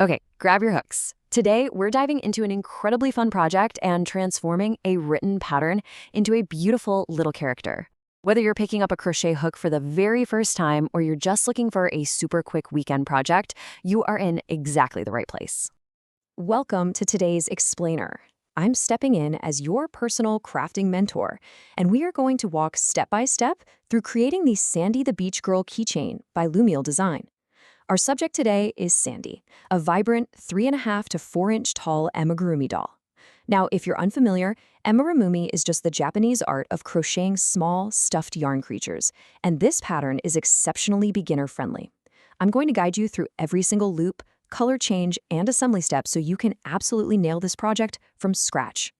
Okay, grab your hooks. Today, we're diving into an incredibly fun project and transforming a written pattern into a beautiful little character. Whether you're picking up a crochet hook for the very first time or you're just looking for a super quick weekend project, you are in exactly the right place. Welcome to today's Explainer. I'm stepping in as your personal crafting mentor, and we are going to walk step by step through creating the Sandy the Beach Girl keychain by Lumiel Design. Our subject today is Sandy, a vibrant 3.5 to 4-inch tall amigurumi doll. Now, if you're unfamiliar, amigurumi is just the Japanese art of crocheting small, stuffed yarn creatures, and this pattern is exceptionally beginner-friendly. I'm going to guide you through every single loop, color change, and assembly step so you can absolutely nail this project from scratch.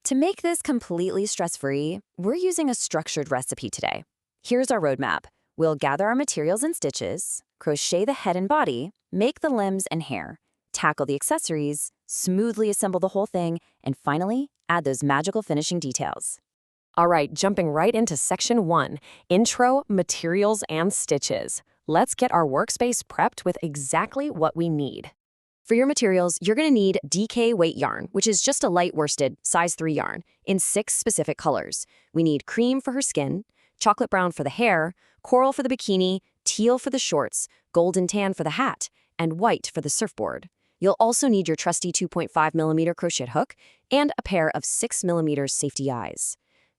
To make this completely stress-free, we're using a structured recipe today. Here's our roadmap. We'll gather our materials and stitches, crochet the head and body, make the limbs and hair, tackle the accessories, smoothly assemble the whole thing, and finally, add those magical finishing details. All right, jumping right into section 1, intro, materials, and stitches. Let's get our workspace prepped with exactly what we need. For your materials, you're going to need DK weight yarn, which is just a light worsted, size 3 yarn, in 6 specific colors. We need cream for her skin, chocolate brown for the hair, coral for the bikini, teal for the shorts, golden tan for the hat, and white for the surfboard. You'll also need your trusty 2.5mm crochet hook and a pair of 6mm safety eyes.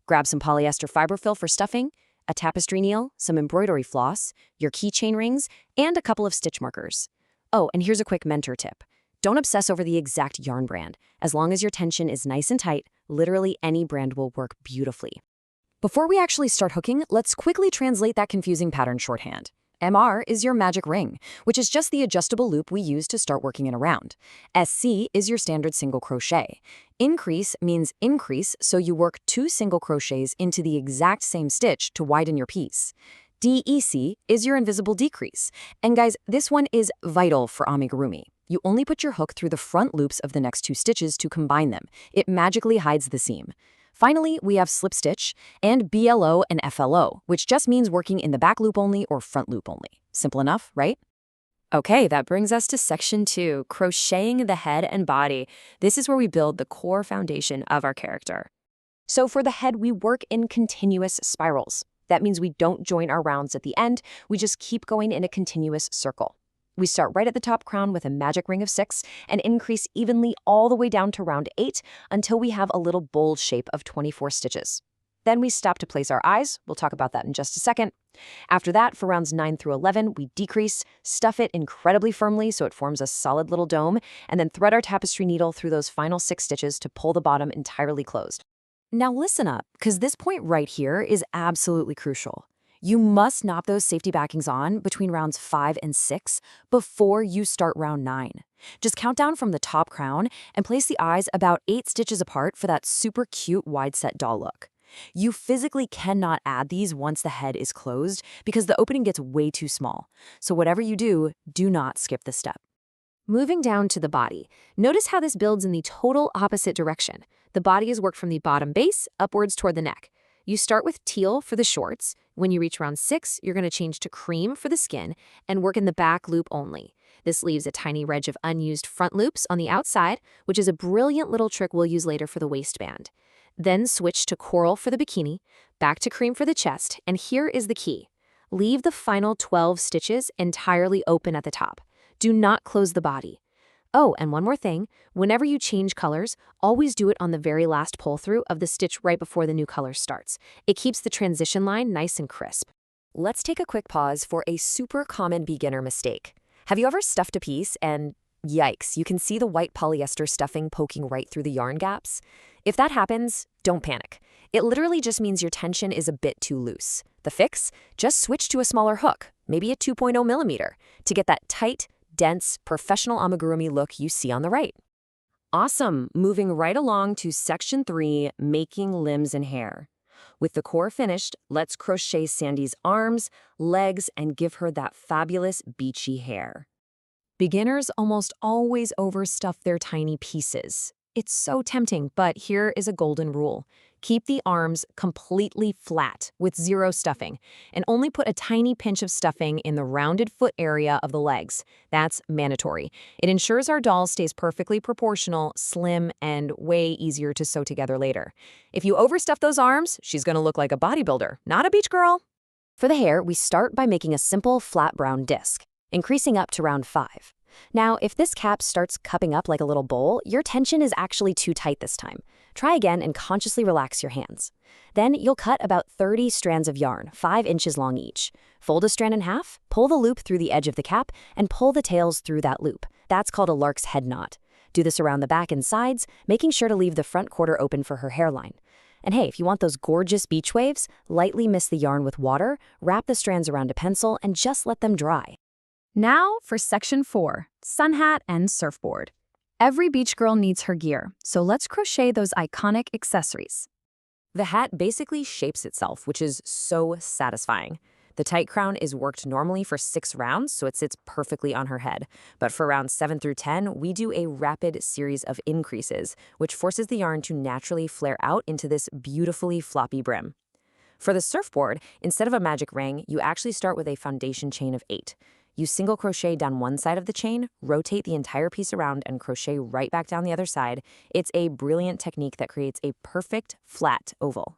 Grab some polyester fiber fill for stuffing, a tapestry needle, some embroidery floss, your keychain rings, and a couple of stitch markers. Oh, and here's a quick mentor tip. Don't obsess over the exact yarn brand. As long as your tension is nice and tight, literally any brand will work beautifully. Before we actually start hooking, let's quickly translate that confusing pattern shorthand. MR is your magic ring, which is just the adjustable loop we use to start working it around. SC is your standard single crochet. Increase means increase, so you work 2 single crochets into the exact same stitch to widen your piece. DEC is your invisible decrease. And guys, this one is vital for amigurumi. You only put your hook through the front loops of the next 2 stitches to combine them. It magically hides the seam. Finally, we have slip stitch and BLO and FLO, which just means working in the back loop only or front loop only. Simple enough, right? Okay, that brings us to section 2, crocheting the head and body. This is where we build the core foundation of our character. So for the head, we work in continuous spirals. That means we don't join our rounds at the end, we just keep going in a continuous circle. We start right at the top crown with a magic ring of 6 and increase evenly all the way down to round 8 until we have a little bowl shape of 24 stitches. Then we stop to place our eyes. We'll talk about that in just a second. After that, for rounds 9 through 11, we decrease, stuff it incredibly firmly so it forms a solid little dome, and then thread our tapestry needle through those final 6 stitches to pull the bottom entirely closed. Now listen up, because this point right here is absolutely crucial. You must knot those safety backings on between rounds 5 and 6 before you start round 9. Just count down from the top crown and place the eyes about 8 stitches apart for that super cute wide set doll look. You physically cannot add these once the head is closed because the opening gets way too small. So whatever you do, do not skip this step. Moving down to the body, notice how this builds in the total opposite direction. The body is worked from the bottom base upwards toward the neck. You start with teal for the shorts. When you reach round 6, you're going to change to cream for the skin and work in the back loop only. This leaves a tiny wedge of unused front loops on the outside, which is a brilliant little trick we'll use later for the waistband. Then switch to coral for the bikini, back to cream for the chest, and here is the key. Leave the final 12 stitches entirely open at the top. Do not close the body. Oh, and one more thing, whenever you change colors, always do it on the very last pull-through of the stitch right before the new color starts. It keeps the transition line nice and crisp. Let's take a quick pause for a super common beginner mistake. Have you ever stuffed a piece and, yikes, you can see the white polyester stuffing poking right through the yarn gaps? If that happens, don't panic. It literally just means your tension is a bit too loose. The fix? Just switch to a smaller hook, maybe a 2.0mm, to get that tight, dense, professional amigurumi look you see on the right. Awesome! Moving right along to section 3, making limbs and hair. With the core finished, let's crochet Sandy's arms, legs, and give her that fabulous beachy hair. Beginners almost always overstuff their tiny pieces. It's so tempting, but here is a golden rule. Keep the arms completely flat with zero stuffing, and only put a tiny pinch of stuffing in the rounded foot area of the legs. That's mandatory. It ensures our doll stays perfectly proportional, slim, and way easier to sew together later. If you overstuff those arms, she's gonna look like a bodybuilder, not a beach girl. For the hair, we start by making a simple flat brown disc, increasing up to round 5. Now, if this cap starts cupping up like a little bowl, your tension is actually too tight this time. Try again and consciously relax your hands. Then you'll cut about 30 strands of yarn, 5 inches long each. Fold a strand in half, pull the loop through the edge of the cap, and pull the tails through that loop. That's called a lark's head knot. Do this around the back and sides, making sure to leave the front quarter open for her hairline. And hey, if you want those gorgeous beach waves, lightly mist the yarn with water, wrap the strands around a pencil, and just let them dry. Now for section 4, sun hat and surfboard. Every beach girl needs her gear, so let's crochet those iconic accessories. The hat basically shapes itself, which is so satisfying. The tight crown is worked normally for 6 rounds, so it sits perfectly on her head. But for rounds 7 through 10, we do a rapid series of increases, which forces the yarn to naturally flare out into this beautifully floppy brim. For the surfboard, instead of a magic ring, you actually start with a foundation chain of 8. You single crochet down one side of the chain, rotate the entire piece around, and crochet right back down the other side. It's a brilliant technique that creates a perfect, flat oval.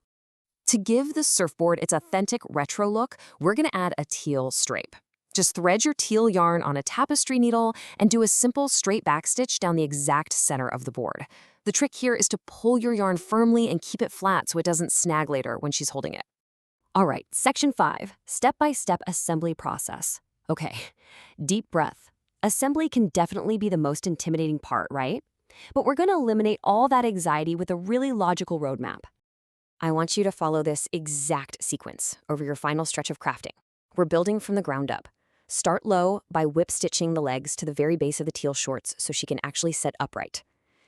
To give the surfboard its authentic retro look, we're going to add a teal stripe. Just thread your teal yarn on a tapestry needle and do a simple straight backstitch down the exact center of the board. The trick here is to pull your yarn firmly and keep it flat so it doesn't snag later when she's holding it. All right, section 5, step-by-step assembly process. Okay, deep breath. Assembly can definitely be the most intimidating part, right? But we're going to eliminate all that anxiety with a really logical roadmap. I want you to follow this exact sequence over your final stretch of crafting. We're building from the ground up. Start low by whip stitching the legs to the very base of the teal shorts so she can actually sit upright.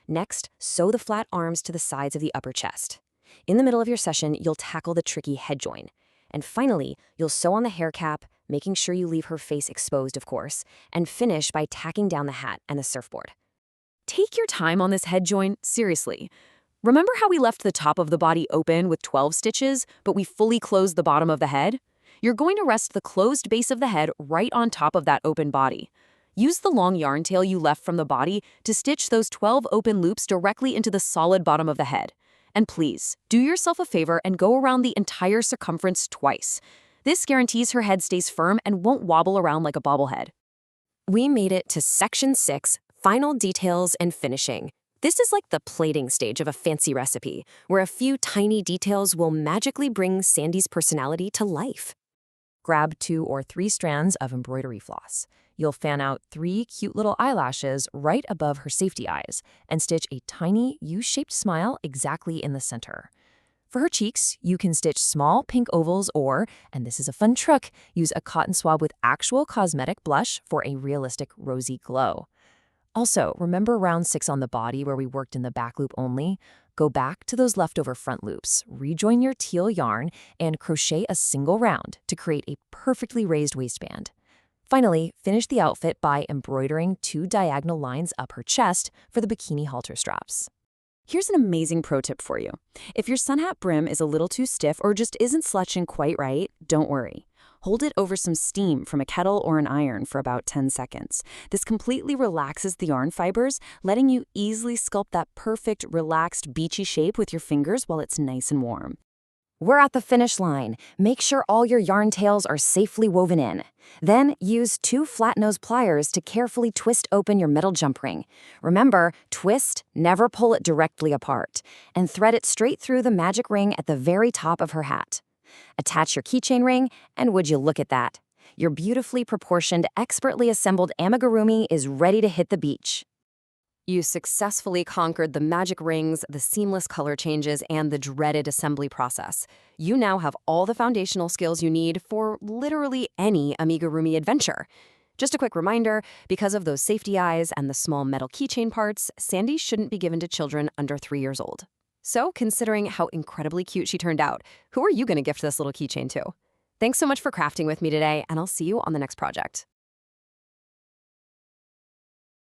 Next, sew the flat arms to the sides of the upper chest. In the middle of your session, you'll tackle the tricky head join. And finally, you'll sew on the hair cap, making sure you leave her face exposed, of course, and finish by tacking down the hat and the surfboard. Take your time on this head join, seriously. Remember how we left the top of the body open with 12 stitches, but we fully closed the bottom of the head? You're going to rest the closed base of the head right on top of that open body. Use the long yarn tail you left from the body to stitch those 12 open loops directly into the solid bottom of the head. And please, do yourself a favor and go around the entire circumference twice. This guarantees her head stays firm and won't wobble around like a bobblehead. We made it to section 6, final details and finishing. This is like the plating stage of a fancy recipe, where a few tiny details will magically bring Sandy's personality to life. Grab 2 or 3 strands of embroidery floss. You'll fan out 3 cute little eyelashes right above her safety eyes and stitch a tiny U-shaped smile exactly in the center. For her cheeks, you can stitch small pink ovals or, and this is a fun trick, use a cotton swab with actual cosmetic blush for a realistic rosy glow. Also, remember round 6 on the body where we worked in the back loop only? Go back to those leftover front loops, rejoin your teal yarn, and crochet a single round to create a perfectly raised waistband. Finally, finish the outfit by embroidering 2 diagonal lines up her chest for the bikini halter straps. Here's an amazing pro tip for you. If your sun hat brim is a little too stiff or just isn't slouching quite right, don't worry. Hold it over some steam from a kettle or an iron for about 10 seconds. This completely relaxes the yarn fibers, letting you easily sculpt that perfect, relaxed, beachy shape with your fingers while it's nice and warm. We're at the finish line. Make sure all your yarn tails are safely woven in. Then use 2 flat-nose pliers to carefully twist open your middle jump ring. Remember, twist, never pull it directly apart, and thread it straight through the magic ring at the very top of her hat. Attach your keychain ring, and would you look at that? Your beautifully proportioned, expertly assembled amigurumi is ready to hit the beach. You successfully conquered the magic rings, the seamless color changes, and the dreaded assembly process. You now have all the foundational skills you need for literally any amigurumi adventure. Just a quick reminder, because of those safety eyes and the small metal keychain parts, Sandy shouldn't be given to children under 3 years old. So, considering how incredibly cute she turned out, who are you going to gift this little keychain to? Thanks so much for crafting with me today, and I'll see you on the next project.